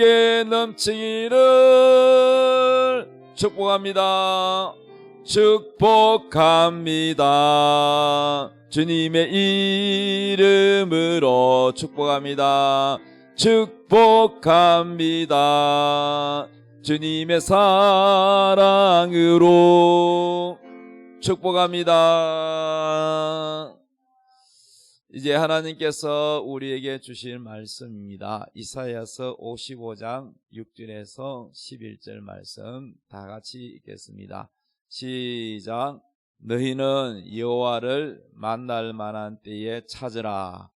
내게 넘치기를 축복합니다. 축복합니다. 주님의 이름으로 축복합니다. 축복합니다. 주님의 사랑으로 축복합니다. 이제 하나님께서 우리에게 주실 말씀입니다. 이사야서 55장 6절에서 11절 말씀 다 같이 읽겠습니다. 시작. 너희는 여호와를 만날 만한 때에 찾으라.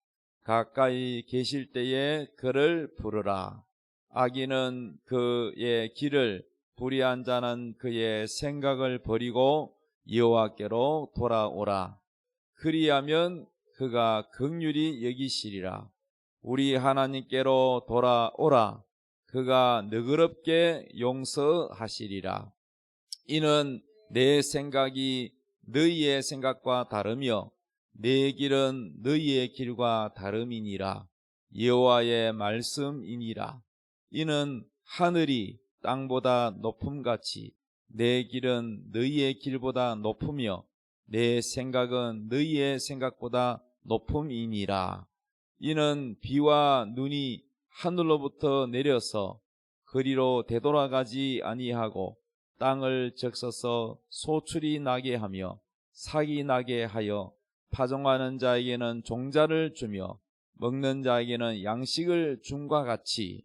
가까이 계실 때에 그를 부르라. 악인은 그의 길을, 불의한 자는 그의 생각을 버리고 여호와께로 돌아오라. 그리하면 그가 긍휼히 여기시리라. 우리 하나님께로 돌아오라. 그가 너그럽게 용서하시리라. 이는 내 생각이 너희의 생각과 다르며 내 길은 너희의 길과 다름이니라. 여호와의 말씀이니라. 이는 하늘이 땅보다 높음같이 내 길은 너희의 길보다 높으며 내 생각은 너희의 생각보다 높음이니라. 이는 비와 눈이 하늘로부터 내려서 그리로 되돌아가지 아니하고 땅을 적셔서 소출이 나게 하며 삭이 나게 하여 파종하는 자에게는 종자를 주며 먹는 자에게는 양식을 줌과 같이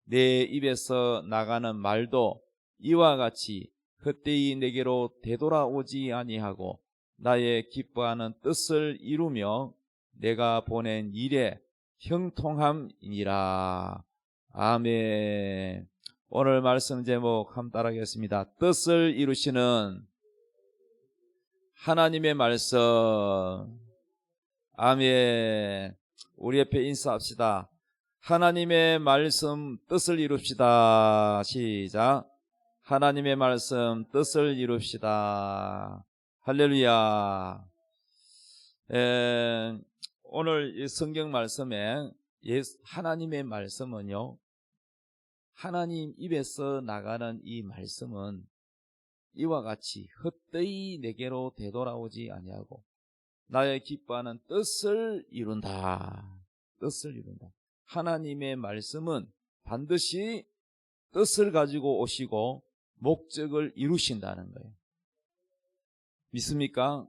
내 입에서 나가는 말도 이와 같이 헛되이 내게로 되돌아오지 아니하고 나의 기뻐하는 뜻을 이루며 내가 보낸 일에 형통함이니라. 아멘. 오늘 말씀 제목 한번 따라하겠습니다. 뜻을 이루시는 하나님의 말씀. 아멘. 우리 옆에 인사합시다. 하나님의 말씀 뜻을 이룹시다. 시작. 하나님의 말씀 뜻을 이룹시다. 할렐루야. 오늘 이 성경 말씀에 하나님의 말씀은요, 하나님 입에서 나가는 이 말씀은 이와 같이 헛되이 내게로 되돌아오지 아니하고 나의 기뻐하는 뜻을 이룬다. 뜻을 이룬다. 하나님의 말씀은 반드시 뜻을 가지고 오시고 목적을 이루신다는 거예요. 믿습니까?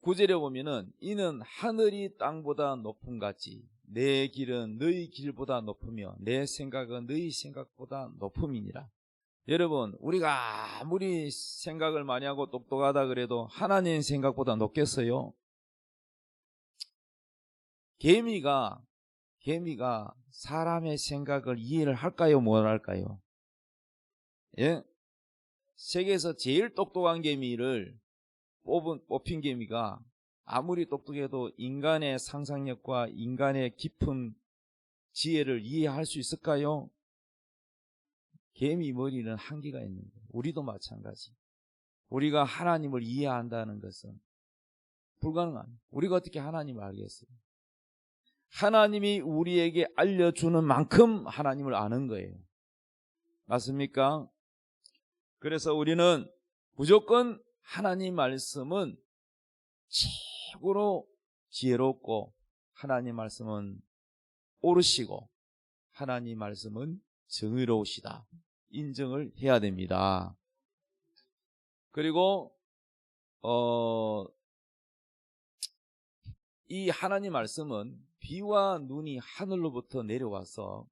9절에 보면은 이는 하늘이 땅보다 높음같이 내 길은 너희 길보다 높으며 내 생각은 너희 생각보다 높음이니라. 여러분, 우리가 아무리 생각을 많이 하고 똑똑하다 그래도 하나님 생각보다 높겠어요? 개미가 사람의 생각을 이해를 할까요? 못 할까요? 예? 세계에서 제일 똑똑한 개미를 뽑힌 개미가 아무리 똑똑해도 인간의 상상력과 인간의 깊은 지혜를 이해할 수 있을까요? 개미 머리는 한계가 있는 거예요. 우리도 마찬가지. 우리가 하나님을 이해한다는 것은 불가능합니다. 우리가 어떻게 하나님을 알겠어요? 하나님이 우리에게 알려주는 만큼 하나님을 아는 거예요. 맞습니까? 그래서 우리는 무조건 하나님 말씀은 최고로 지혜롭고 하나님 말씀은 옳으시고 하나님 말씀은 정의로우시다. 인정을 해야 됩니다. 그리고 이 하나님 말씀은 비와 눈이 하늘로부터 내려와서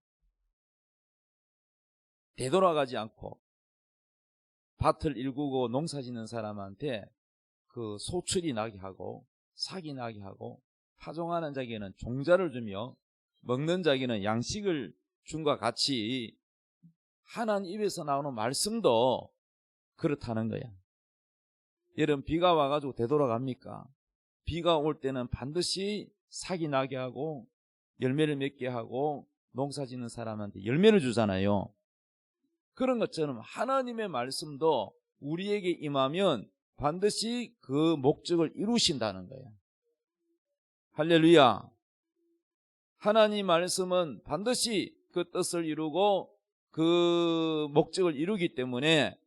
되돌아가지 않고 밭을 일구고 농사 짓는 사람한테 그 소출이 나게 하고 삭이 나게 하고 파종하는 자에게는 종자를 주며 먹는 자에게는 양식을 줌과 같이 하나님 입에서 나오는 말씀도 그렇다는 거야. 여러분, 비가 와가지고 되돌아갑니까? 비가 올 때는 반드시 삭이 나게 하고 열매를 맺게 하고 농사 짓는 사람한테 열매를 주잖아요. 그런 것처럼 하나님의 말씀도 우리에게 임하면 반드시 그 목적을 이루신다는 거예요. 할렐루야. 하나님 말씀은 반드시 그 뜻을 이루고 그 목적을 이루기 때문에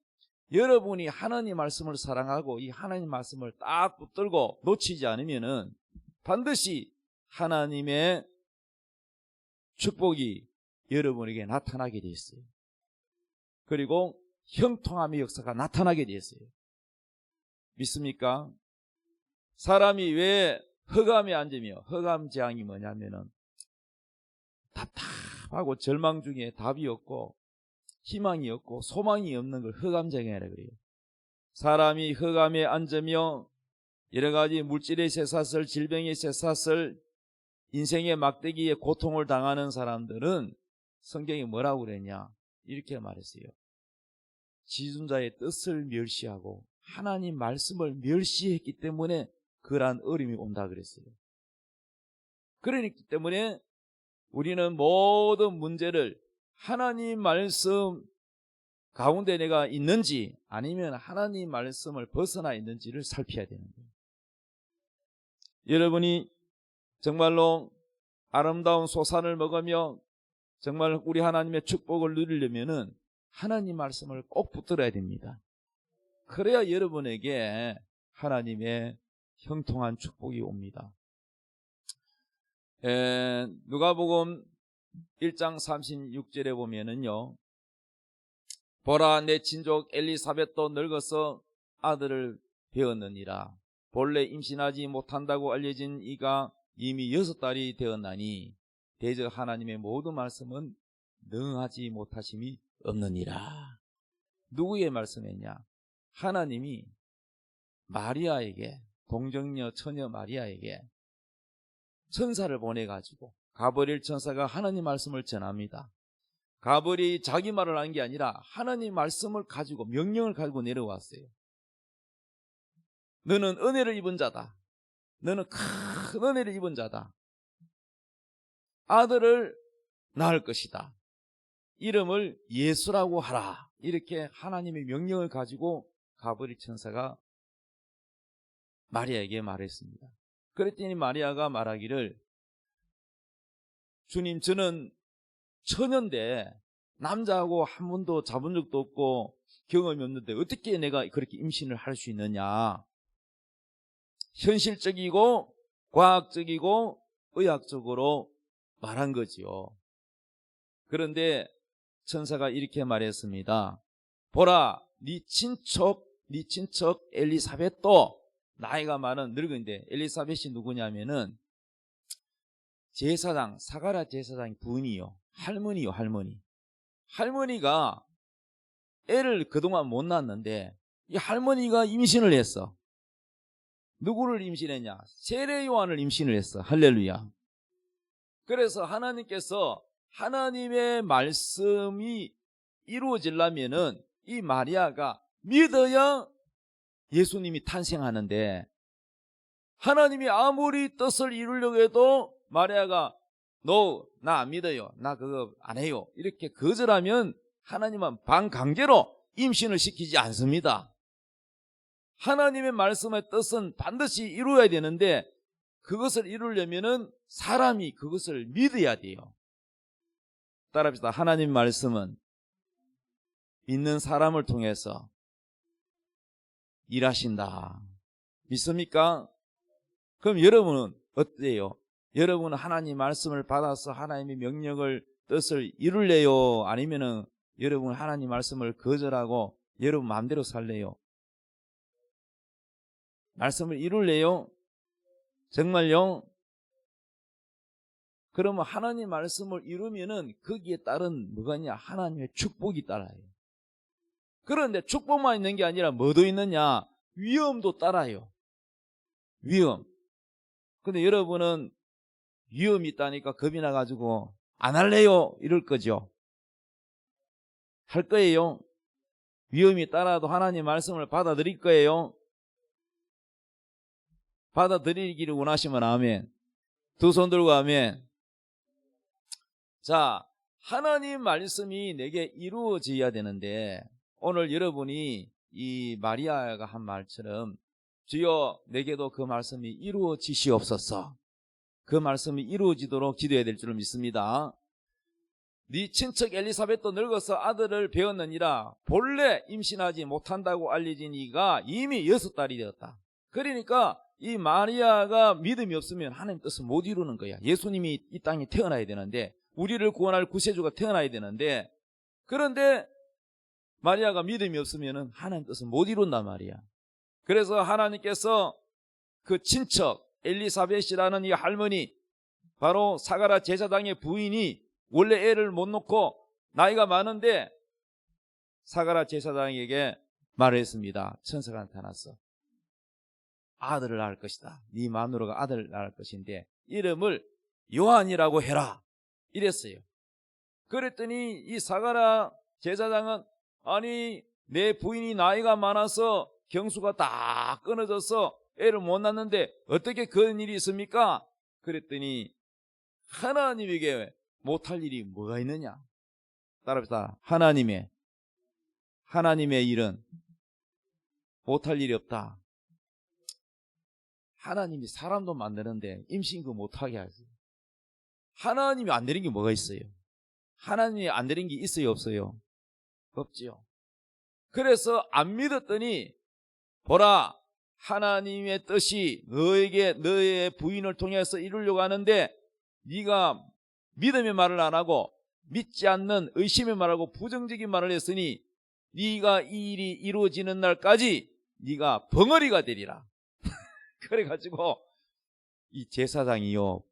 여러분이 하나님 말씀을 사랑하고 이 하나님 말씀을 딱 붙들고 놓치지 않으면은 반드시 하나님의 축복이 여러분에게 나타나게 돼 있어요. 그리고 형통함의 역사가 나타나게 돼 있어요. 믿습니까? 사람이 왜 흑암에 앉으며, 흑암재앙이 뭐냐면은 답답하고 절망 중에 답이 없고 희망이 없고 소망이 없는 걸 흑암재앙이라 그래요. 사람이 흑암에 앉으며 여러 가지 물질의 쇠사슬, 질병의 쇠사슬, 인생의 막대기에 고통을 당하는 사람들은 성경이 뭐라고 그랬냐? 이렇게 말했어요. 지존자의 뜻을 멸시하고 하나님 말씀을 멸시했기 때문에 그러한 어려움이 온다 그랬어요. 그러기 때문에 우리는 모든 문제를 하나님 말씀 가운데 내가 있는지 아니면 하나님 말씀을 벗어나 있는지를 살펴야 되는 거예요. 여러분이 정말로 아름다운 소산을 먹으며 정말 우리 하나님의 축복을 누리려면은 하나님 말씀을 꼭 붙들어야 됩니다. 그래야 여러분에게 하나님의 형통한 축복이 옵니다. 누가복음 1장 36절에 보면은요, 보라 내 친족 엘리사벳도 늙어서 아들을 배었느니라. 본래 임신하지 못한다고 알려진 이가 이미 6달이 되었나니 대저 하나님의 모든 말씀은 능하지 못하심이 없느니라. 누구의 말씀이냐? 하나님이 마리아에게, 동정녀 처녀 마리아에게 천사를 보내가지고 가브리엘 천사가 하나님 말씀을 전합니다. 가브리엘이 자기 말을 한 게 아니라 하나님 말씀을 가지고 명령을 가지고 내려왔어요. 너는 은혜를 입은 자다. 너는 큰 은혜를 입은 자다. 아들을 낳을 것이다. 이름을 예수라고 하라. 이렇게 하나님의 명령을 가지고 가브리엘 천사가 마리아에게 말했습니다. 그랬더니 마리아가 말하기를, 주님, 저는 처녀인데 남자하고 한 번도 잡은 적도 없고 경험이 없는데 어떻게 내가 그렇게 임신을 할 수 있느냐. 현실적이고 과학적이고 의학적으로 말한 거지요. 그런데 천사가 이렇게 말했습니다. 보라, 네 친척 엘리사벳도 나이가 많은 늙은데, 엘리사벳이 누구냐면은 제사장, 사가랴 제사장 부인이요. 할머니요, 할머니. 할머니가 애를 그동안 못 낳았는데 이 할머니가 임신을 했어. 누구를 임신했냐? 세례 요한을 임신을 했어. 할렐루야. 그래서 하나님께서 하나님의 말씀이 이루어지려면은 이 마리아가 믿어야 예수님이 탄생하는데, 하나님이 아무리 뜻을 이루려고 해도 마리아가 너 나 안 믿어요, 나 그거 안 해요, 이렇게 거절하면 하나님은 반강제로 임신을 시키지 않습니다. 하나님의 말씀의 뜻은 반드시 이루어야 되는데 그것을 이루려면은 사람이 그것을 믿어야 돼요. 따라합시다. 하나님 말씀은 믿는 사람을 통해서 일하신다. 믿습니까? 그럼 여러분은 어때요? 여러분은 하나님 말씀을 받아서 하나님의 명령을, 뜻을 이룰래요? 아니면은 여러분 하나님 말씀을 거절하고 여러분 마음대로 살래요? 말씀을 이룰래요? 정말요? 그러면 하나님 말씀을 이루면은 거기에 따른 뭐가냐? 하나님의 축복이 따라요. 그런데 축복만 있는 게 아니라 뭐도 있느냐? 위험도 따라요. 위험. 근데 여러분은 위험이 있다니까 겁이 나가지고 안 할래요? 이럴 거죠. 할 거예요? 위험이 따라도 하나님 말씀을 받아들일 거예요? 받아들이기를 원하시면 아멘. 두 손 들고 아멘. 자, 하나님 말씀이 내게 이루어져야 되는데 오늘 여러분이 이 마리아가 한 말처럼 주여 내게도 그 말씀이 이루어지시옵소서. 그 말씀이 이루어지도록 기도해야 될 줄을 믿습니다. 네 친척 엘리사벳도 늙어서 아들을 배웠느니라. 본래 임신하지 못한다고 알려진 이가 이미 6달이 되었다. 그러니까 이 마리아가 믿음이 없으면 하나님 뜻을 못 이루는 거야. 예수님이 이 땅에 태어나야 되는데, 우리를 구원할 구세주가 태어나야 되는데, 그런데 마리아가 믿음이 없으면 하나님 뜻을 못 이룬단 말이야. 그래서 하나님께서 그 친척 엘리사벳이라는 이 할머니, 바로 사가랴 제사장의 부인이 원래 애를 못 놓고 나이가 많은데 사가랴 제사장에게 말을 했습니다. 천사가 나타났어. 아들을 낳을 것이다. 네 마누라가 아들을 낳을 것인데 이름을 요한이라고 해라. 이랬어요. 그랬더니 이 사가랴 제사장은, 아니 내 부인이 나이가 많아서 경수가 다 끊어져서 애를 못 낳는데 어떻게 그런 일이 있습니까? 그랬더니 하나님에게 못할 일이 뭐가 있느냐? 따라합시다. 하나님의 일은 못할 일이 없다. 하나님이 사람도 만드는데 임신도 못하게 하지. 하나님이 안 되는 게 뭐가 있어요? 하나님이 안 되는 게 있어요, 없어요? 없지요. 그래서 안 믿었더니 보라, 하나님의 뜻이 너에게 너의 부인을 통해서 이루려고 하는데 네가 믿음의 말을 안 하고 믿지 않는 의심의 말하고 부정적인 말을 했으니 네가 이 일이 이루어지는 날까지 네가 벙어리가 되리라. 그래가지고 이 제사장이요,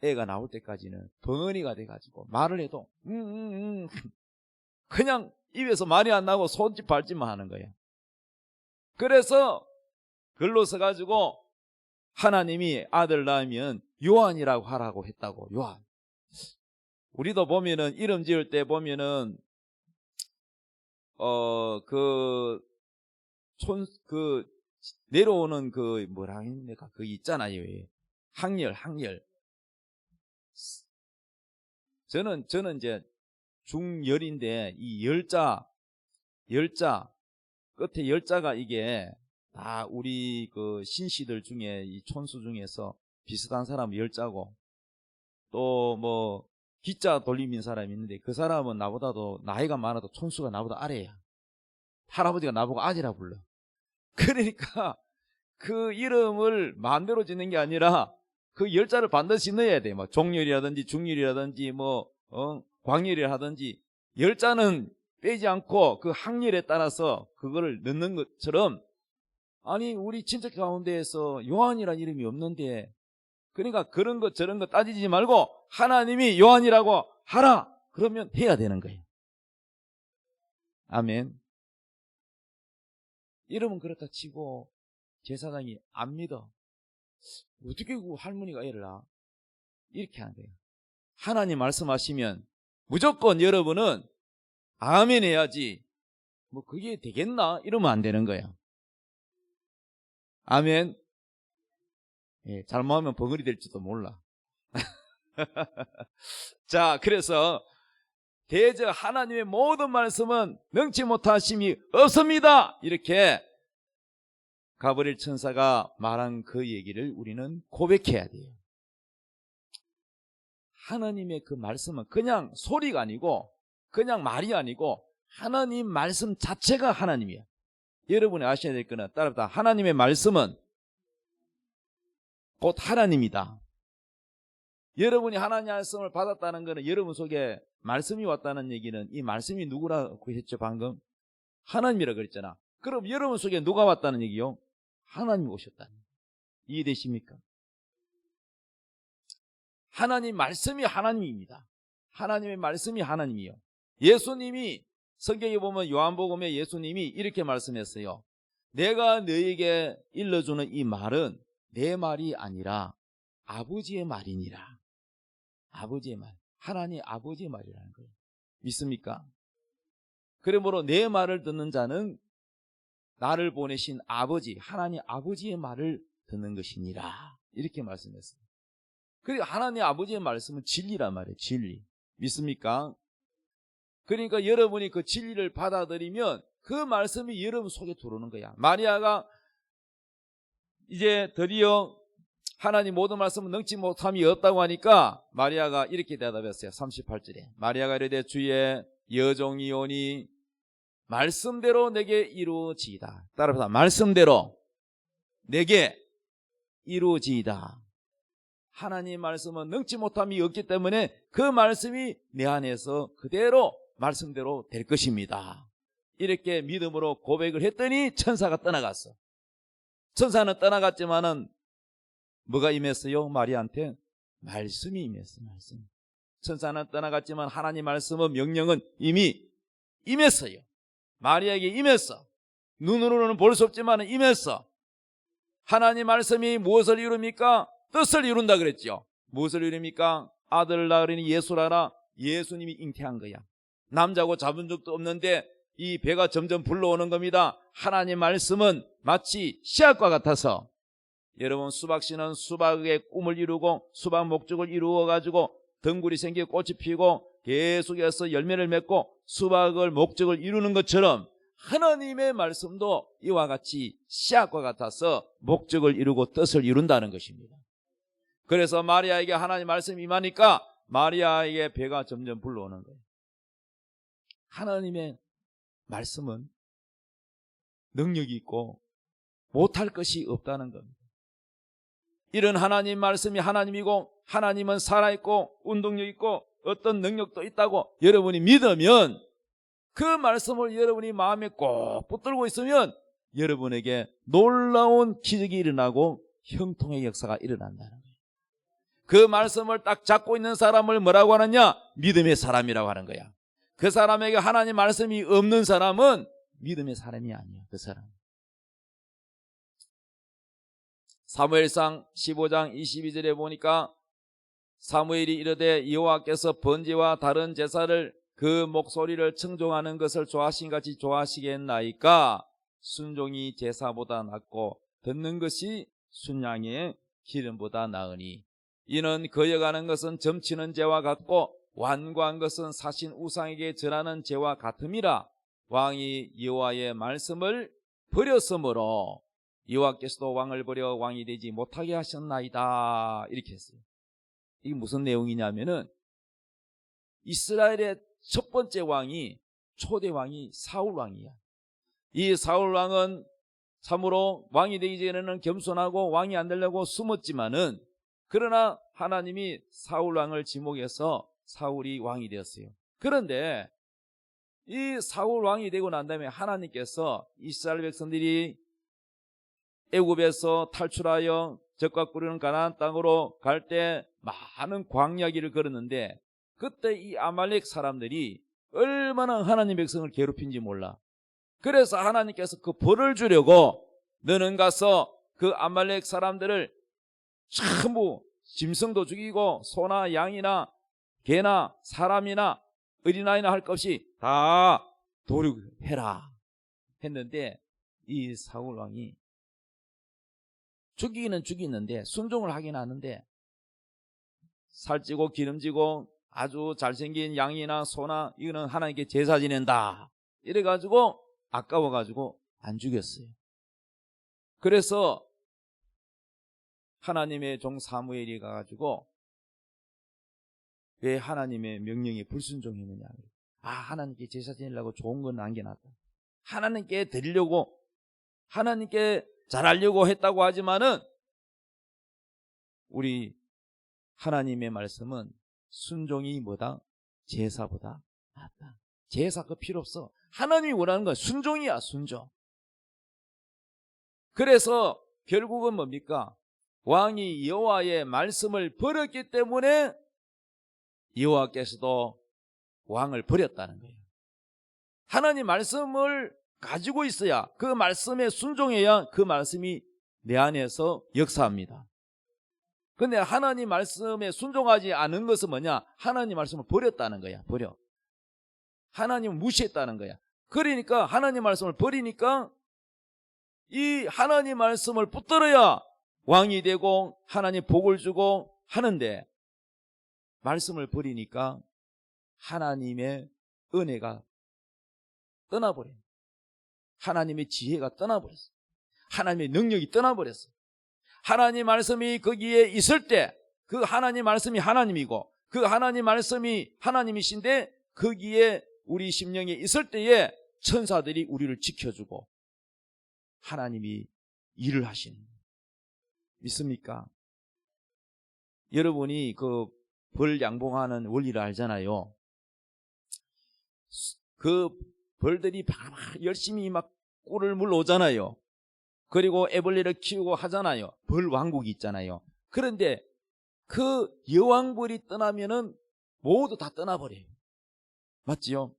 애가 나올 때까지는 벙어리가 돼가지고 말을 해도 그냥 입에서 말이 안 나고 손짓 발짓만 하는 거예요. 그래서 글로 써가지고 하나님이 아들 낳으면 요한이라고 하라고 했다고. 요한. 우리도 보면은 이름 지을 때 보면은 내려오는 그 뭐라 합니까? 그 있잖아요. 학렬. 저는 이제 중열인데 이 열자 끝에 열자가 이게 다 우리 그 신씨들 중에 이 촌수 중에서 비슷한 사람은 열자고, 또 뭐 기자 돌림인 사람이 있는데 그 사람은 나보다도 나이가 많아도 촌수가 나보다 아래야. 할아버지가 나보고 아지라 불러. 그러니까 그 이름을 마음대로 짓는 게 아니라 그 열자를 반드시 넣어야 돼. 뭐 종열이라든지 중열이라든지 뭐 광열이라든지 열자는 빼지 않고 그 학렬에 따라서 그거를 넣는 것처럼, 아니 우리 친척 가운데에서 요한이라는 이름이 없는데, 그러니까 그런 것 저런 거 따지지 말고 하나님이 요한이라고 하라. 그러면 해야 되는 거예요. 아멘. 이름은 그렇다 치고 제사장이 안 믿어. 어떻게 그 할머니가 애를 낳아? 이렇게 하는 거예요. 하나님 말씀하시면 무조건 여러분은 아멘 해야지, 뭐 그게 되겠나? 이러면 안 되는 거예요. 아멘. 예, 잘못하면 벙어리 될지도 몰라. 자, 그래서 대저 하나님의 모든 말씀은 능치 못하심이 없습니다. 이렇게 가브리엘 천사가 말한 그 얘기를 우리는 고백해야 돼요. 하나님의 그 말씀은 그냥 소리가 아니고 그냥 말이 아니고 하나님 말씀 자체가 하나님이야. 여러분이 아셔야 될 거는 따라합니다. 하나님의 말씀은 곧 하나님이다. 여러분이 하나님의 말씀을 받았다는 것은 여러분 속에 말씀이 왔다는 얘기는, 이 말씀이 누구라고 했죠 방금? 하나님이라고 그랬잖아. 그럼 여러분 속에 누가 왔다는 얘기요? 하나님이 오셨다는 얘기. 이해되십니까? 하나님 말씀이 하나님입니다. 하나님의 말씀이 하나님이요. 예수님이 성경에 보면 요한복음에 예수님이 이렇게 말씀했어요. 내가 너에게 일러주는 이 말은 내 말이 아니라 아버지의 말이니라. 아버지의 말. 하나님 아버지의 말이라는 거예요. 믿습니까? 그러므로 내 말을 듣는 자는 나를 보내신 아버지, 하나님 아버지의 말을 듣는 것이니라. 이렇게 말씀했어요. 그리고 하나님 아버지의 말씀은 진리란 말이에요. 진리. 믿습니까? 그러니까 여러분이 그 진리를 받아들이면 그 말씀이 여러분 속에 들어오는 거야. 마리아가 이제 드디어 하나님 모든 말씀은 능치 못함이 없다고 하니까 마리아가 이렇게 대답했어요. 38절에 마리아가 이르되 주의 여종이오니 말씀대로 내게 이루어지이다. 따라서 말씀대로 내게 이루어지이다. 하나님 말씀은 능치 못함이 없기 때문에 그 말씀이 내 안에서 그대로 말씀대로 될 것입니다. 이렇게 믿음으로 고백을 했더니 천사가 떠나갔어. 천사는 떠나갔지만은 뭐가 임했어요? 마리아한테 말씀이 임했어. 말씀. 천사는 떠나갔지만 하나님 말씀은 명령은 이미 임했어요. 마리아에게 임했어. 눈으로는 볼 수 없지만 임했어. 하나님 말씀이 무엇을 이룹니까? 뜻을 이룬다 그랬죠. 무엇을 이룹니까? 아들을 낳으리니 예수라라. 예수님이 잉태한 거야. 남자고 잡은 적도 없는데 이 배가 점점 불러오는 겁니다. 하나님 말씀은 마치 씨앗과 같아서 여러분 수박씨는 수박의 꿈을 이루고 수박 목적을 이루어가지고 덩굴이 생기고 꽃이 피고 계속해서 열매를 맺고 수박을 목적을 이루는 것처럼 하나님의 말씀도 이와 같이 씨앗과 같아서 목적을 이루고 뜻을 이룬다는 것입니다. 그래서 마리아에게 하나님 말씀이 임하니까 마리아에게 배가 점점 불러오는 거예요. 하나님의 말씀은 능력이 있고 못할 것이 없다는 겁니다. 이런 하나님 말씀이 하나님이고 하나님은 살아있고 운동력 있고 어떤 능력도 있다고 여러분이 믿으면 그 말씀을 여러분이 마음에 꼭 붙들고 있으면 여러분에게 놀라운 기적이 일어나고 형통의 역사가 일어난다는 거예요. 그 말씀을 딱 잡고 있는 사람을 뭐라고 하느냐? 믿음의 사람이라고 하는 거야. 그 사람에게 하나님 말씀이 없는 사람은 믿음의 사람이 아니야. 그 사람. 사무엘상 15장 22절에 보니까 사무엘이 이르되 여호와께서 번제와 다른 제사를 그 목소리를 청종하는 것을 좋아하신 같이 좋아하시겠나이까? 순종이 제사보다 낫고 듣는 것이 순양의 기름보다 나으니 이는 거역하는 것은 점치는 죄와 같고 완고한 것은 사신 우상에게 절하는 죄와 같음이라. 왕이 여호와의 말씀을 버렸으므로 여호와께서도 왕을 버려 왕이 되지 못하게 하셨나이다. 이렇게 했어요. 이게 무슨 내용이냐면은 이스라엘의 첫 번째 왕이 초대 왕이 사울 왕이야. 이 사울 왕은 참으로 왕이 되기 전에는 겸손하고 왕이 안 되려고 숨었지만은 그러나 하나님이 사울 왕을 지목해서 사울이 왕이 되었어요. 그런데 이 사울 왕이 되고 난 다음에 하나님께서 이스라엘 백성들이 애굽에서 탈출하여 적과 꾸리는 가나안 땅으로 갈 때 많은 광야길을 걸었는데 그때 이 아말렉 사람들이 얼마나 하나님 백성을 괴롭힌지 몰라. 그래서 하나님께서 그 벌을 주려고 너는 가서 그 아말렉 사람들을 전부 짐승도 죽이고 소나 양이나 개나 사람이나 어린아이나 할 것 없이 다 도륙해라 했는데 이 사울 왕이 죽이기는 죽이는데 순종을 하긴 하는데 살찌고 기름지고 아주 잘생긴 양이나 소나 이거는 하나님께 제사 지낸다 이래가지고 아까워가지고 안 죽였어요. 그래서 하나님의 종 사무엘이 가가지고 왜 하나님의 명령에 불순종했느냐. 하나님께 제사 지내려고 좋은 건 남겨놨다. 하나님께 드리려고 하나님께 잘하려고 했다고 하지만은 우리 하나님의 말씀은 순종이 뭐다? 제사보다 낫다. 제사 그 필요 없어. 하나님이 원하는 건 순종이야. 순종. 그래서 결국은 뭡니까? 왕이 여호와의 말씀을 버렸기 때문에 여호와께서도 왕을 버렸다는 거예요. 하나님 말씀을 가지고 있어야 그 말씀에 순종해야 그 말씀이 내 안에서 역사합니다. 그런데 하나님 말씀에 순종하지 않은 것은 뭐냐? 하나님 말씀을 버렸다는 거야. 버려. 하나님을 무시했다는 거야. 그러니까 하나님 말씀을 버리니까 이 하나님 말씀을 붙들어야 왕이 되고 하나님 복을 주고 하는데 말씀을 버리니까 하나님의 은혜가 떠나버려요. 하나님의 지혜가 떠나버렸어요. 하나님의 능력이 떠나버렸어요. 하나님 말씀이 거기에 있을 때 그 하나님 말씀이 하나님이고 그 하나님 말씀이 하나님이신데 거기에 우리 심령에 있을 때에 천사들이 우리를 지켜주고 하나님이 일을 하시는 거예요. 믿습니까? 여러분이 그 벌 양봉하는 원리를 알잖아요. 그 벌들이 열심히 막 꿀을 물어오잖아요. 그리고 애벌레를 키우고 하잖아요. 벌 왕국이 있잖아요. 그런데 그 여왕벌이 떠나면은 모두 다 떠나버려요. 맞지요?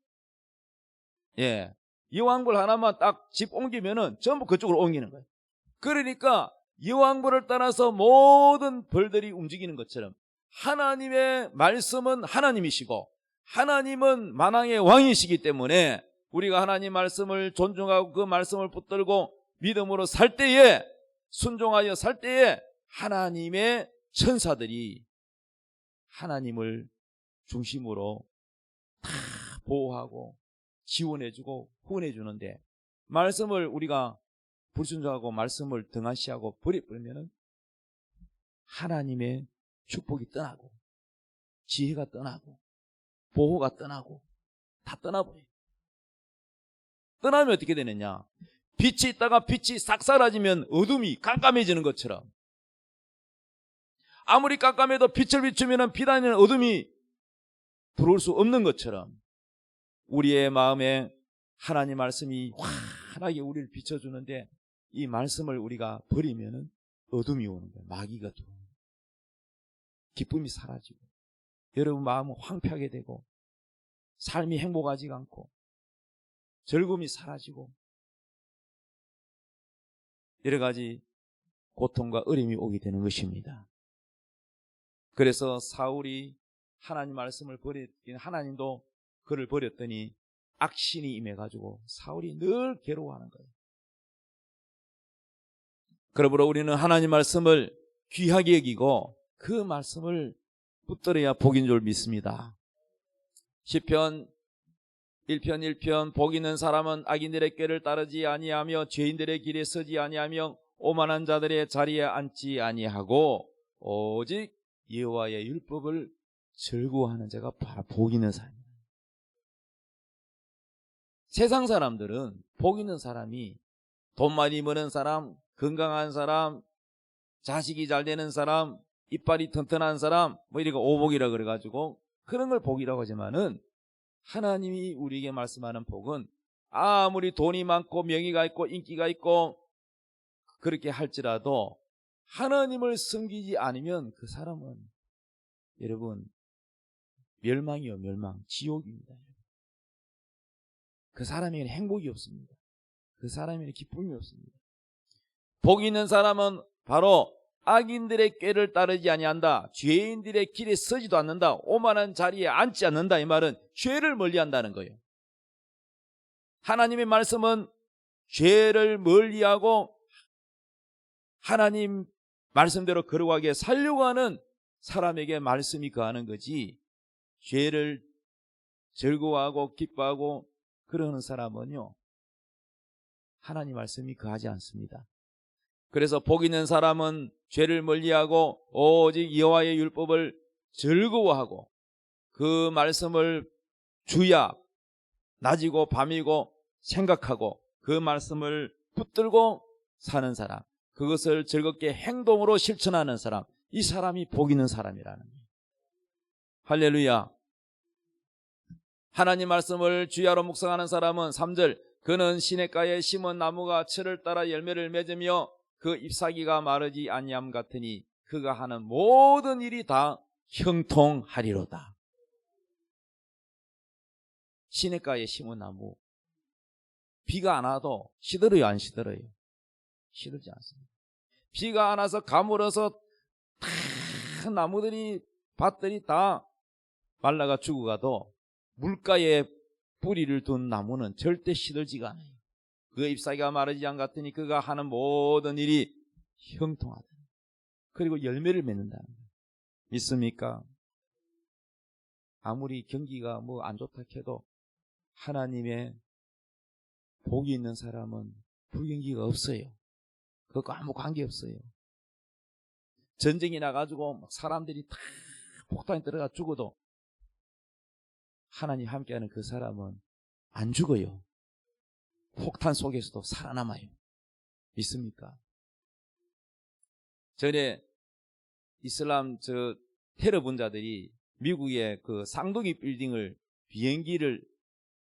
예. 여왕벌 하나만 딱 집 옮기면은 전부 그쪽으로 옮기는 거예요. 그러니까 여왕벌을 따라서 모든 벌들이 움직이는 것처럼 하나님의 말씀은 하나님이시고 하나님은 만왕의 왕이시기 때문에 우리가 하나님 말씀을 존중하고 그 말씀을 붙들고 믿음으로 살 때에 순종하여 살 때에 하나님의 천사들이 하나님을 중심으로 다 보호하고 지원해주고 후원해주는데 말씀을 우리가 불순종하고 말씀을 등한시하고 버려버리면 하나님의 축복이 떠나고 지혜가 떠나고 보호가 떠나고 다 떠나버려요. 떠나면 어떻게 되느냐? 빛이 있다가 빛이 싹 사라지면 어둠이 깜깜해지는 것처럼 아무리 깜깜해도 빛을 비추면 빛 안에는 어둠이 들어올 수 없는 것처럼 우리의 마음에 하나님 말씀이 환하게 우리를 비춰주는데 이 말씀을 우리가 버리면 어둠이 오는 거예요. 마귀가 들어오는 거예요. 기쁨이 사라지고 여러분 마음은 황폐하게 되고 삶이 행복하지가 않고 즐거움이 사라지고 여러 가지 고통과 어려움이 오게 되는 것입니다. 그래서 사울이 하나님 말씀을 버렸긴 하나님도 그를 버렸더니 악신이 임해가지고 사울이 늘 괴로워하는 거예요. 그러므로 우리는 하나님 말씀을 귀하게 여기고 그 말씀을 붙들어야 복인 줄 믿습니다. 시편 1편 1편 복 있는 사람은 악인들의 꾀를 따르지 아니하며 죄인들의 길에 서지 아니하며 오만한 자들의 자리에 앉지 아니하고 오직 여호와의 율법을 즐거워하는 자가 바로 복 있는 사람입니다. 세상 사람들은 복 있는 사람이 돈 많이 버는 사람, 건강한 사람, 자식이 잘 되는 사람, 이빨이 튼튼한 사람 뭐 이렇게 오복이라 그래가지고 그런 걸 복이라고 하지만은 하나님이 우리에게 말씀하는 복은 아무리 돈이 많고 명예가 있고 인기가 있고 그렇게 할지라도 하나님을 섬기지 않으면 그 사람은 여러분 멸망이요 멸망 지옥입니다. 그 사람에게는 행복이 없습니다. 그 사람에게는 기쁨이 없습니다. 복 있는 사람은 바로 악인들의 꾀를 따르지 아니한다. 죄인들의 길에 서지도 않는다. 오만한 자리에 앉지 않는다. 이 말은 죄를 멀리한다는 거예요. 하나님의 말씀은 죄를 멀리하고 하나님 말씀대로 걸어가게 살려고 하는 사람에게 말씀이 거하는 거지 죄를 즐거워하고 기뻐하고 그러는 사람은요 하나님 말씀이 거하지 않습니다. 그래서 복 있는 사람은 죄를 멀리하고 오직 여호와의 율법을 즐거워하고 그 말씀을 주야 낮이고 밤이고 생각하고 그 말씀을 붙들고 사는 사람, 그것을 즐겁게 행동으로 실천하는 사람, 이 사람이 복 있는 사람이라는 거예요. 할렐루야. 하나님 말씀을 주야로 묵상하는 사람은 3절 그는 시냇가에 심은 나무가 철을 따라 열매를 맺으며 그 잎사귀가 마르지 아니함 같으니 그가 하는 모든 일이 다 형통하리로다. 시냇가에 심은 나무 비가 안 와도 시들어요 안 시들어요? 시들지 않습니다. 비가 안 와서 가물어서 다 나무들이 밭들이 다 말라가 죽어가도 물가에 뿌리를 둔 나무는 절대 시들지가 않아요. 그 잎사귀가 마르지 않 같으니 그가 하는 모든 일이 형통하다. 그리고 열매를 맺는다는 거예요. 믿습니까? 아무리 경기가 뭐 안 좋다 해도 하나님의 복이 있는 사람은 불경기가 없어요. 그것과 아무 관계 없어요. 전쟁이 나가지고 막 사람들이 다 폭탄에 들어가 죽어도 하나님 함께하는 그 사람은 안 죽어요. 폭탄 속에서도 살아남아요. 믿습니까? 전에 이슬람 테러 분자들이 미국의 그 쌍둥이 빌딩을 비행기를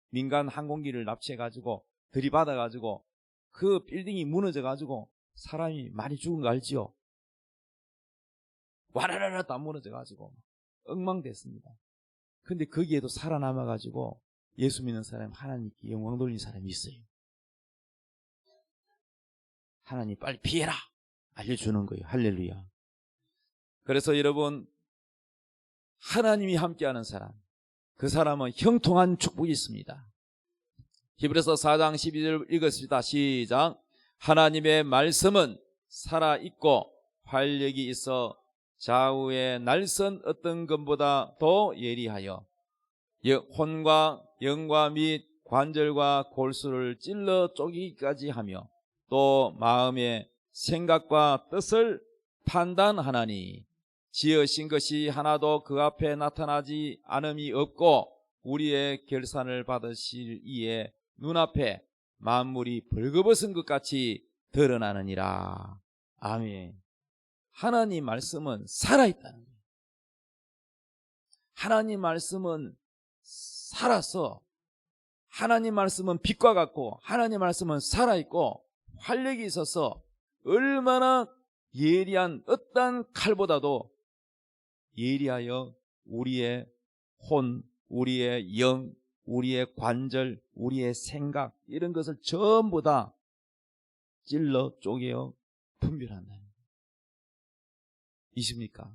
민간 항공기를 납치해가지고 들이받아가지고 그 빌딩이 무너져가지고 사람이 많이 죽은 거 알지요? 와라라라 다 무너져가지고 엉망됐습니다. 근데 거기에도 살아남아가지고 예수 믿는 사람, 하나님께 영광 돌리는 사람이 있어요. 하나님 빨리 피해라 알려주는 거예요. 할렐루야. 그래서 여러분, 하나님이 함께하는 사람, 그 사람은 형통한 축복이 있습니다. 히브리서 4장 12절 읽었습니다. 시작. 하나님의 말씀은 살아있고 활력이 있어 좌우의 날선 어떤 것보다 더 예리하여 혼과 영과 및 관절과 골수를 찔러 쪼개기까지 하며 또 마음의 생각과 뜻을 판단하나니 지으신 것이 하나도 그 앞에 나타나지 않음이 없고 우리의 결산을 받으실 이에 눈앞에 만물이 벌거벗은 것 같이 드러나느니라. 아멘. 하나님 말씀은 살아있다는 거예요. 하나님 말씀은 살아서, 하나님 말씀은 빛과 같고 하나님 말씀은 살아있고 활력이 있어서 얼마나 예리한 어떤 칼보다도 예리하여 우리의 혼, 우리의 영, 우리의 관절, 우리의 생각 이런 것을 전부 다 찔러 쪼개어 분별한다. 있습니까?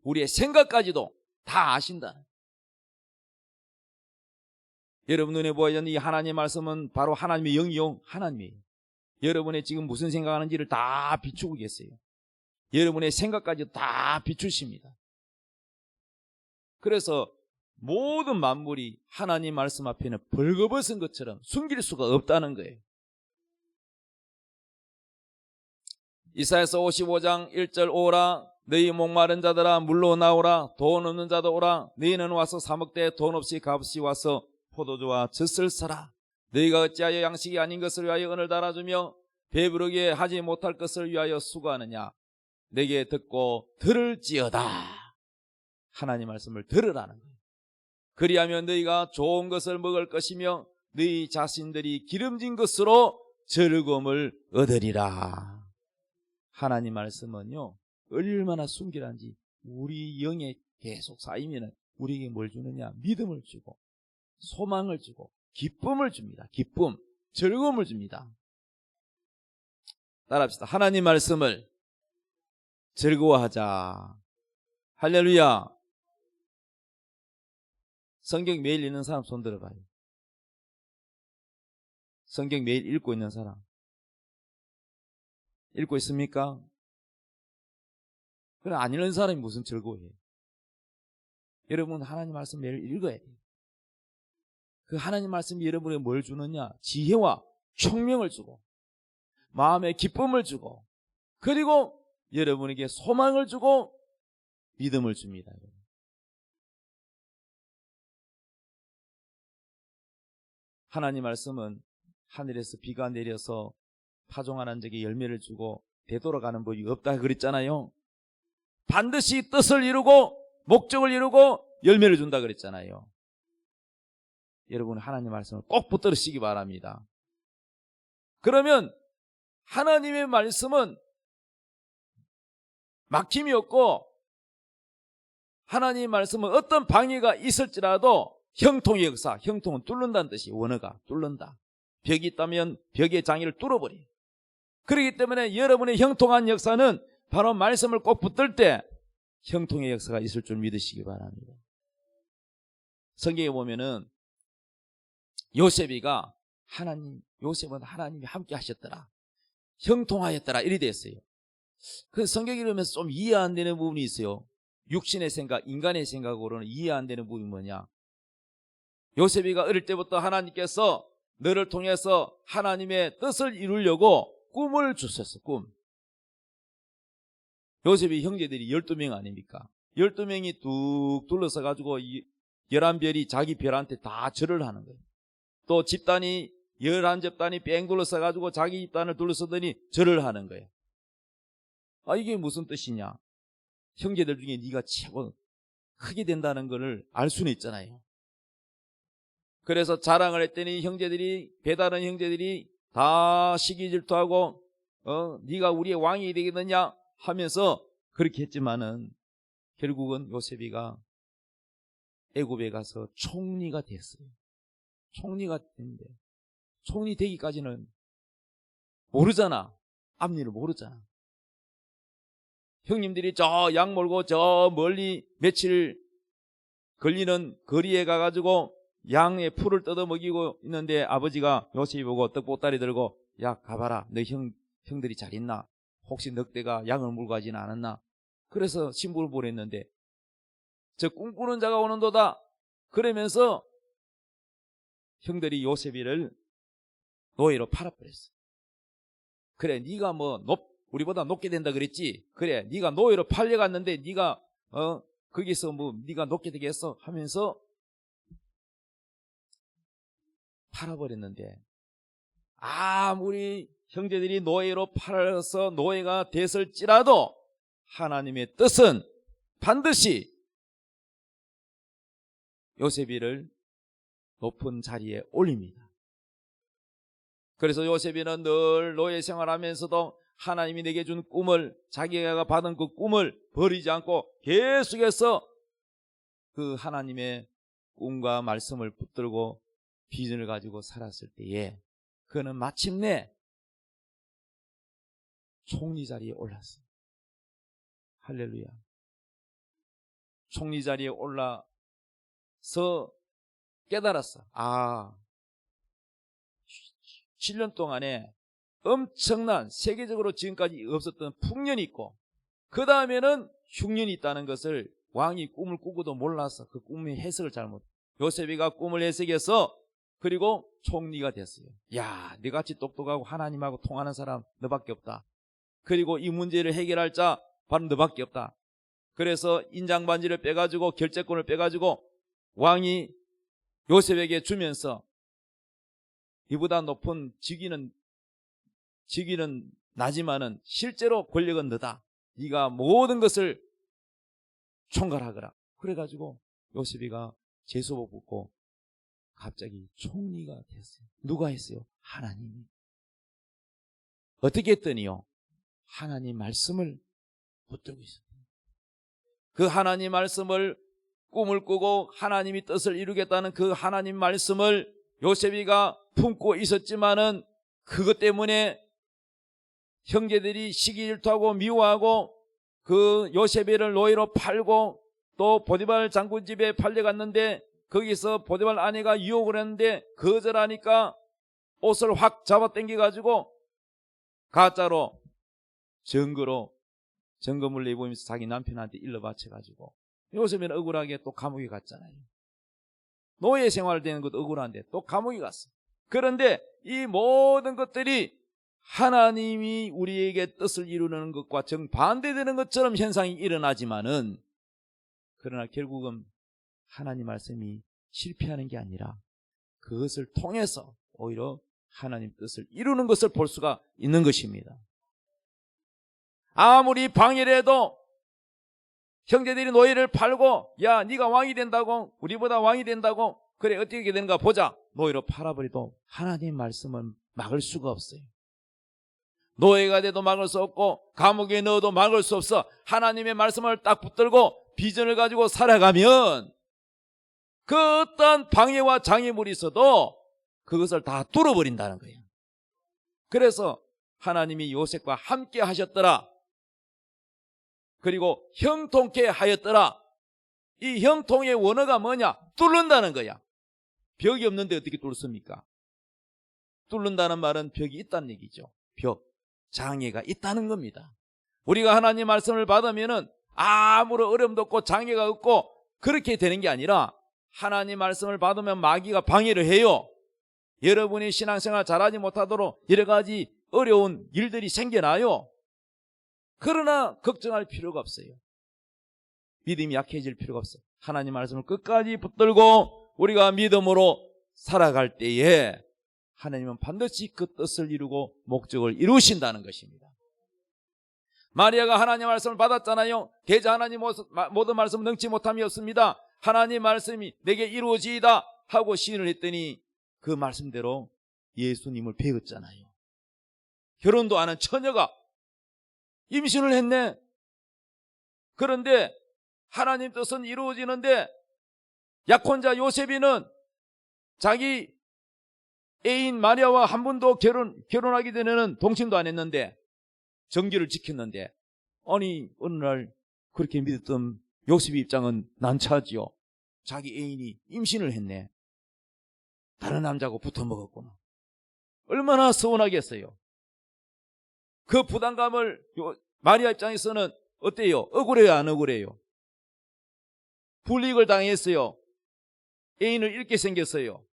우리의 생각까지도 다 아신다. 여러분 눈에 보이는 이 하나님의 말씀은 바로 하나님의 영이요, 하나님이에요. 여러분의 지금 무슨 생각하는지를 다 비추고 계세요. 여러분의 생각까지 다 비추십니다. 그래서 모든 만물이 하나님 말씀 앞에는 벌거벗은 것처럼 숨길 수가 없다는 거예요. 이사야서 55장 1절 오라 너희 목마른 자들아 물로 나오라 돈 없는 자도 오라 너희는 와서 사 먹되 돈 없이 값없이 와서 포도주와 젖을 사라. 너희가 어찌하여 양식이 아닌 것을 위하여 은을 달아주며 배부르게 하지 못할 것을 위하여 수고하느냐. 내게 듣고 들을지어다. 하나님 말씀을 들으라는 거예요. 그리하면 너희가 좋은 것을 먹을 것이며 너희 자신들이 기름진 것으로 즐거움을 얻으리라. 하나님 말씀은요 얼마나 순결한지 우리 영에 계속 쌓이면 우리에게 뭘 주느냐, 믿음을 주고 소망을 주고 기쁨을 줍니다. 기쁨, 즐거움을 줍니다. 따라합시다. 하나님 말씀을 즐거워하자. 할렐루야. 성경 매일 읽는 사람 손 들어봐요. 성경 매일 읽고 있는 사람 읽고 있습니까? 그럼 안 읽는 사람이 무슨 즐거워해요? 여러분 하나님 말씀 매일 읽어야 돼요. 그 하나님 말씀이 여러분에게 뭘 주느냐? 지혜와 총명을 주고 마음의 기쁨을 주고 그리고 여러분에게 소망을 주고 믿음을 줍니다. 하나님 말씀은 하늘에서 비가 내려서 파종하는 적에 열매를 주고 되돌아가는 법이 없다 그랬잖아요. 반드시 뜻을 이루고 목적을 이루고 열매를 준다 그랬잖아요. 여러분 하나님 말씀을 꼭 붙들으시기 바랍니다. 그러면 하나님의 말씀은 막힘이 없고 하나님의 말씀은 어떤 방해가 있을지라도 형통의 역사, 형통은 뚫는다는 뜻이 원어가 뚫는다. 벽이 있다면 벽의 장애를 뚫어버려요. 그렇기 때문에 여러분의 형통한 역사는 바로 말씀을 꼭 붙들 때 형통의 역사가 있을 줄 믿으시기 바랍니다. 성경에 보면은 요셉은 하나님이 함께 하셨더라. 형통하였더라. 이리 됐어요. 그 성경을 읽으면서 좀 이해 안 되는 부분이 있어요. 육신의 생각, 인간의 생각으로는 이해 안 되는 부분이 뭐냐. 요셉이가 어릴 때부터 하나님께서 너를 통해서 하나님의 뜻을 이루려고 꿈을 주셨어. 꿈. 요셉의 형제들이 12명 아닙니까? 12명이 뚝 둘러서 가지고 11별이 자기 별한테 다 절을 하는 거예요. 또 집단이 11집단이 뺑 둘러서 가지고 자기 집단을 둘러서더니 절을 하는 거예요. 아, 이게 무슨 뜻이냐? 형제들 중에 네가 최고 크게 된다는 것을 알 수는 있잖아요. 그래서 자랑을 했더니 배다른 형제들이 다 시기 질투하고 네가 우리의 왕이 되겠느냐 하면서 그렇게 했지만은 결국은 요셉이가 애굽에 가서 총리가 됐어요. 총리가 됐는데 총리 되기까지는 모르잖아. 앞일을 모르잖아. 형님들이 저 양 몰고 저 멀리 며칠 걸리는 거리에 가가지고 양의 풀을 뜯어 먹이고 있는데 아버지가 요셉이 보고 떡보따리 들고 야 가봐라 너 형들이 잘 있나? 혹시 늑대가 양을 물고 가지는 않았나? 그래서 신부를 보냈는데 저 꿈꾸는 자가 오는도다 그러면서 형들이 요셉이를 노예로 팔아버렸어. 그래 네가 뭐 우리보다 높게 된다 그랬지. 그래 네가 노예로 팔려갔는데 네가 거기서 뭐 네가 높게 되겠어 하면서 팔아버렸는데 아무리 형제들이 노예로 팔아서 노예가 됐을지라도 하나님의 뜻은 반드시 요셉이를 높은 자리에 올립니다. 그래서 요셉이는 늘 노예 생활하면서도 하나님이 내게 준 꿈을 자기가 받은 그 꿈을 버리지 않고 계속해서 그 하나님의 꿈과 말씀을 붙들고 비전을 가지고 살았을 때에 그는 마침내 총리 자리에 올랐어요. 할렐루야. 총리 자리에 올라서 깨달았어. 7년 동안에 엄청난 세계적으로 지금까지 없었던 풍년이 있고 그 다음에는 흉년이 있다는 것을 왕이 꿈을 꾸고도 몰라서 그 꿈의 해석을 잘못 요셉이가 꿈을 해석해서 그리고 총리가 됐어요. 야, 너같이 똑똑하고 하나님하고 통하는 사람 너밖에 없다. 그리고 이 문제를 해결할 자 바로 너밖에 없다. 그래서 인장반지를 빼가지고 결재권을 빼가지고 왕이 요셉에게 주면서 이보다 높은 직위는 나지만은 실제로 권력은 너다. 네가 모든 것을 총괄하거라. 그래가지고 요셉이가 제수복 붙고 갑자기 총리가 됐어요. 누가 했어요? 하나님이. 어떻게 했더니요? 하나님 말씀을 붙들고 있어요. 그 하나님 말씀을 꿈을 꾸고 하나님이 뜻을 이루겠다는 그 하나님 말씀을 요셉이가 품고 있었지만은 그것 때문에 형제들이 시기질투하고 미워하고 그 요셉이를 노예로 팔고 또 보디발 장군 집에 팔려갔는데 거기서 보디발 아내가 유혹을 했는데 거절하니까 옷을 확 잡아당겨가지고 가짜로 증거물 내보면서 자기 남편한테 일러 바쳐가지고 요셉이는 억울하게 또 감옥에 갔잖아요. 노예 생활되는 것도 억울한데 또 감옥에 갔어. 그런데 이 모든 것들이 하나님이 우리에게 뜻을 이루는 것과 정반대되는 것처럼 현상이 일어나지만은 그러나 결국은 하나님 말씀이 실패하는 게 아니라 그것을 통해서 오히려 하나님 뜻을 이루는 것을 볼 수가 있는 것입니다. 아무리 방해라도 형제들이 노예를 팔고 야 네가 왕이 된다고 우리보다 왕이 된다고 그래 어떻게 되는가 보자 노예로 팔아버리도 하나님 말씀은 막을 수가 없어요. 노예가 돼도 막을 수 없고 감옥에 넣어도 막을 수 없어. 하나님의 말씀을 딱 붙들고 비전을 가지고 살아가면 그 어떤 방해와 장애물이 있어도 그것을 다 뚫어버린다는 거예요. 그래서 하나님이 요셉과 함께 하셨더라. 그리고 형통케 하였더라. 이 형통의 원어가 뭐냐? 뚫는다는 거야. 벽이 없는데 어떻게 뚫습니까? 뚫는다는 말은 벽이 있다는 얘기죠. 벽, 장애가 있다는 겁니다. 우리가 하나님 말씀을 받으면은 아무런 어려움도 없고 장애가 없고 그렇게 되는 게 아니라 하나님 말씀을 받으면 마귀가 방해를 해요. 여러분이 신앙생활 잘하지 못하도록 여러 가지 어려운 일들이 생겨나요. 그러나 걱정할 필요가 없어요. 믿음이 약해질 필요가 없어요. 하나님 말씀을 끝까지 붙들고 우리가 믿음으로 살아갈 때에 하나님은 반드시 그 뜻을 이루고 목적을 이루신다는 것입니다. 마리아가 하나님 말씀을 받았잖아요. 계자 하나님 모든 말씀 능치 못함이 없습니다. 하나님 말씀이 내게 이루어지이다 하고 시인을 했더니 그 말씀대로 예수님을 배웠잖아요. 결혼도 안 한 처녀가 임신을 했네. 그런데 하나님 뜻은 이루어지는데 약혼자 요셉이는 자기 애인 마리아와 한 번도 결혼하기 전에는 동침도 안 했는데 정규를 지켰는데 아니 어느 날 그렇게 믿었던 요셉의 입장은 난처하지요. 자기 애인이 임신을 했네. 다른 남자하고 붙어먹었구나. 얼마나 서운하겠어요. 그 부담감을 마리아 입장에서는 어때요? 억울해요 안 억울해요? 불이익을 당했어요. 애인을 잃게 생겼어요.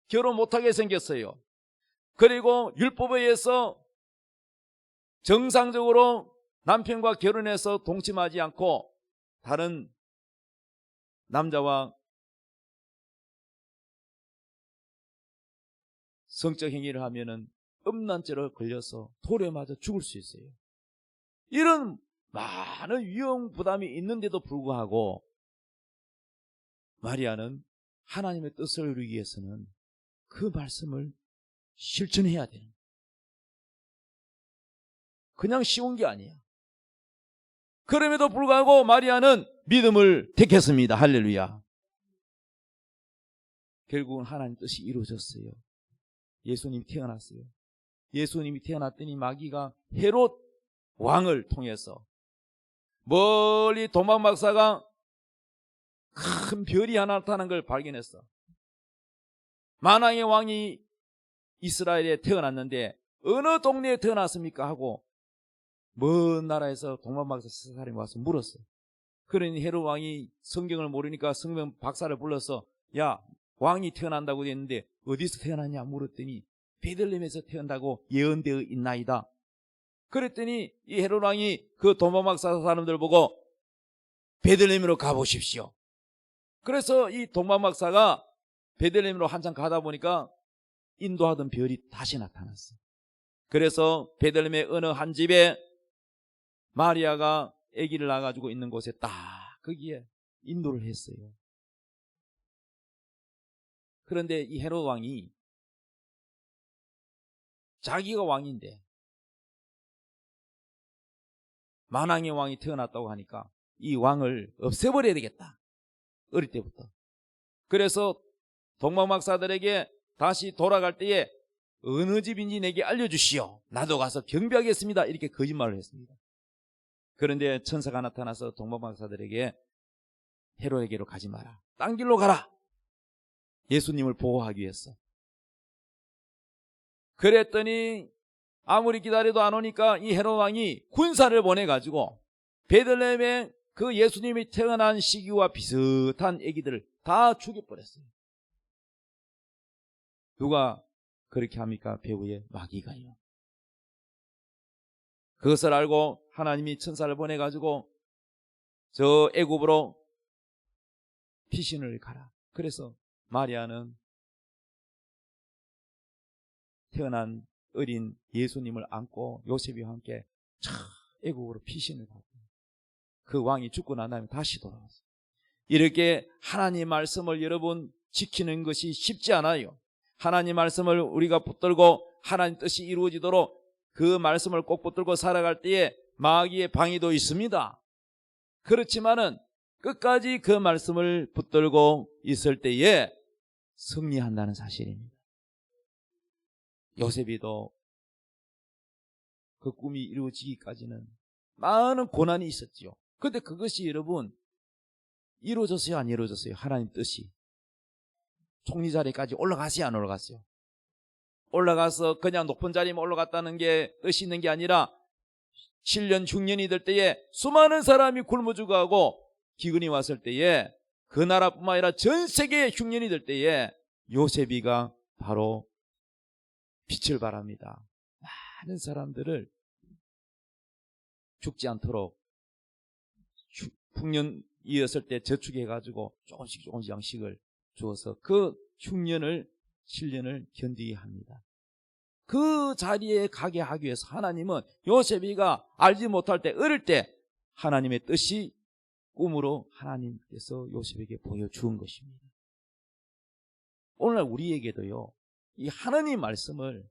결혼 못하게 생겼어요. 그리고 율법에 의해서 정상적으로 남편과 결혼해서 동침하지 않고 다른 남자와 성적 행위를 하면은 음란죄로 걸려서 돌에 맞아 죽을 수 있어요. 이런 많은 위험 부담이 있는데도 불구하고 마리아는 하나님의 뜻을 이루기 위해서는 그 말씀을 실천해야 되는 거예요. 그냥 쉬운 게 아니야. 그럼에도 불구하고 마리아는 믿음을 택했습니다. 할렐루야. 결국은 하나님 뜻이 이루어졌어요. 예수님이 태어났어요. 예수님이 태어났더니 마귀가 헤롯 왕을 통해서 멀리 도망 박사가 큰 별이 하나 나타난 걸 발견했어. 만왕의 왕이 이스라엘에 태어났는데 어느 동네에 태어났습니까? 하고 먼 나라에서 동방 박사 세 사람이 와서 물었어요. 그러니 헤롯 왕이 성경을 모르니까 성경 박사를 불러서 야 왕이 태어난다고 했는데 어디서 태어났냐 물었더니 베들레헴에서 태어난다고 예언되어 있나이다. 그랬더니 이 헤롯 왕이 그 동방 박사 사람들 보고 베들레헴으로 가보십시오. 그래서 이 동방 박사가 베들레헴으로 한참 가다 보니까 인도하던 별이 다시 나타났어요. 그래서 베들레헴의 어느 한 집에 마리아가 아기를 낳아가지고 있는 곳에 딱 거기에 인도를 했어요. 그런데 이 헤롯 왕이 자기가 왕인데 만왕의 왕이 태어났다고 하니까 이 왕을 없애버려야 되겠다. 어릴 때부터. 그래서 동방박사들에게 다시 돌아갈 때에 어느 집인지 내게 알려주시오. 나도 가서 경배하겠습니다. 이렇게 거짓말을 했습니다. 그런데 천사가 나타나서 동방박사들에게 헤롯에게로 가지 마라. 딴 길로 가라. 예수님을 보호하기 위해서. 그랬더니 아무리 기다려도 안 오니까 이 헤롯 왕이 군사를 보내가지고 베들레헴에 그 예수님이 태어난 시기와 비슷한 아기들을 다 죽여버렸어요. 누가 그렇게 합니까? 배후에 마귀가요. 그것을 알고 하나님이 천사를 보내가지고 저 애굽으로 피신을 가라. 그래서 마리아는 태어난 어린 예수님을 안고 요셉이와 함께 애굽으로 피신을 가고 그 왕이 죽고 난 다음에 다시 돌아왔어요. 이렇게 하나님 말씀을 여러분 지키는 것이 쉽지 않아요. 하나님 말씀을 우리가 붙들고 하나님 뜻이 이루어지도록 그 말씀을 꼭 붙들고 살아갈 때에 마귀의 방해도 있습니다. 그렇지만은 끝까지 그 말씀을 붙들고 있을 때에 승리한다는 사실입니다. 요셉이도 그 꿈이 이루어지기까지는 많은 고난이 있었죠. 그런데 그것이 여러분 이루어졌어요? 안 이루어졌어요? 하나님 뜻이. 총리 자리까지 올라갔어요? 안 올라갔어요? 올라가서 그냥 높은 자리에 올라갔다는 게 뜻이 있는 게 아니라 7년 흉년이 될 때에 수많은 사람이 굶어 죽어가고 기근이 왔을 때에 그 나라뿐만 아니라 전 세계에 흉년이 될 때에 요셉이가 바로 빛을 발합니다. 많은 사람들을 죽지 않도록 흉년이었을 때 저축해가지고 조금씩 양식을 주어서 그 흉년을 실년을 견디게 합니다. 그 자리에 가게 하기 위해서 하나님은 요셉이가 알지 못할 때 어릴 때 하나님의 뜻이 꿈으로 하나님께서 요셉에게 보여주은 것입니다. 오늘날 우리에게도요, 이 하나님 말씀을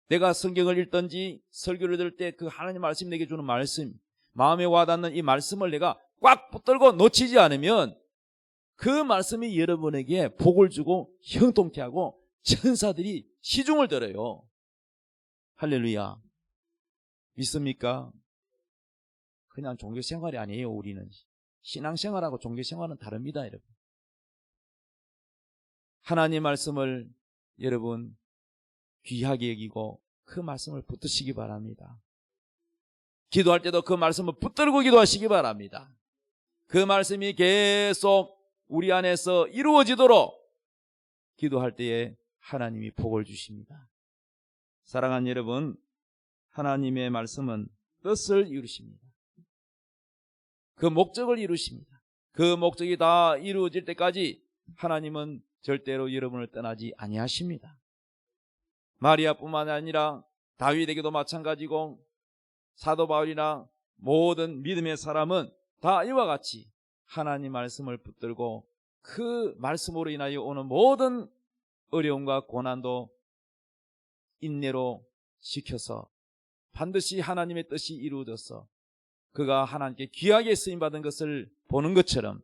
내가 성경을 읽든지 설교를 들을 때 그 하나님 말씀이 내게 주는 말씀, 마음에 와닿는 이 말씀을 내가 꽉 붙들고 놓치지 않으면 그 말씀이 여러분에게 복을 주고 형통케 하고 천사들이 시중을 들어요. 할렐루야. 믿습니까? 그냥 종교생활이 아니에요. 우리는 신앙생활하고 종교생활은 다릅니다. 여러분, 하나님 말씀을 여러분 귀하게 여기고 그 말씀을 붙드시기 바랍니다. 기도할 때도 그 말씀을 붙들고 기도하시기 바랍니다. 그 말씀이 계속 우리 안에서 이루어지도록 기도할 때에 하나님이 복을 주십니다. 사랑하는 여러분, 하나님의 말씀은 뜻을 이루십니다. 그 목적을 이루십니다. 그 목적이 다 이루어질 때까지 하나님은 절대로 여러분을 떠나지 아니하십니다. 마리아뿐만 아니라 다윗에게도 마찬가지고 사도 바울이나 모든 믿음의 사람은 다 이와 같이 하나님 말씀을 붙들고 그 말씀으로 인하여 오는 모든 어려움과 고난도 인내로 지켜서 반드시 하나님의 뜻이 이루어져서 그가 하나님께 귀하게 쓰임받은 것을 보는 것처럼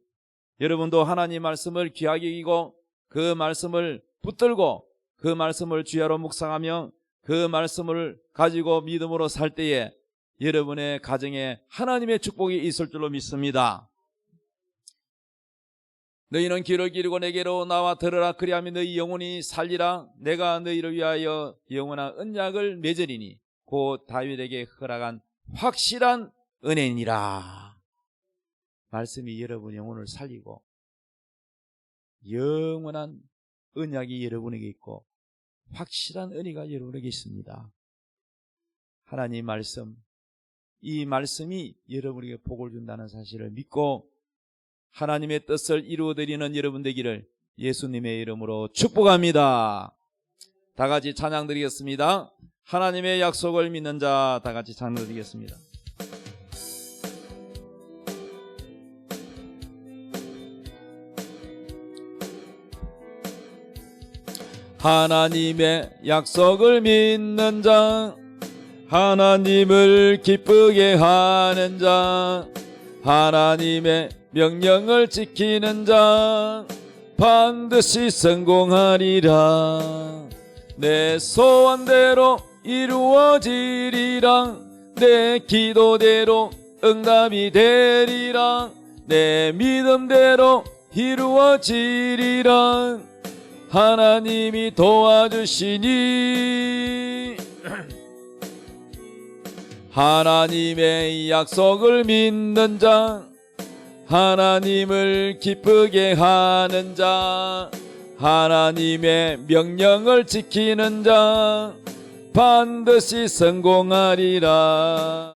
여러분도 하나님 말씀을 귀하게 여기고 그 말씀을 붙들고 그 말씀을 주야로 묵상하며 그 말씀을 가지고 믿음으로 살 때에 여러분의 가정에 하나님의 축복이 있을 줄로 믿습니다. 너희는 귀를 기르고 내게로 나와 들으라. 그리하면 너희 영혼이 살리라. 내가 너희를 위하여 영원한 언약을 맺으리니 곧 다윗에게 허락한 확실한 은혜니라. 말씀이 여러분 영혼을 살리고 영원한 언약이 여러분에게 있고 확실한 은혜가 여러분에게 있습니다. 하나님 말씀, 이 말씀이 여러분에게 복을 준다는 사실을 믿고 하나님의 뜻을 이루어드리는 여러분 되기를 예수님의 이름으로 축복합니다. 다 같이 찬양 드리겠습니다. 하나님의 약속을 믿는 자, 다 같이 찬양 드리겠습니다. 하나님의 약속을 믿는 자, 하나님을 기쁘게 하는 자, 하나님의 명령을 지키는 자 반드시 성공하리라. 내 소원대로 이루어지리라. 내 기도대로 응답이 되리라. 내 믿음대로 이루어지리라. 하나님이 도와주시니 하나님의 약속을 믿는 자, 하나님을 기쁘게 하는 자, 하나님의 명령을 지키는 자 반드시 성공하리라.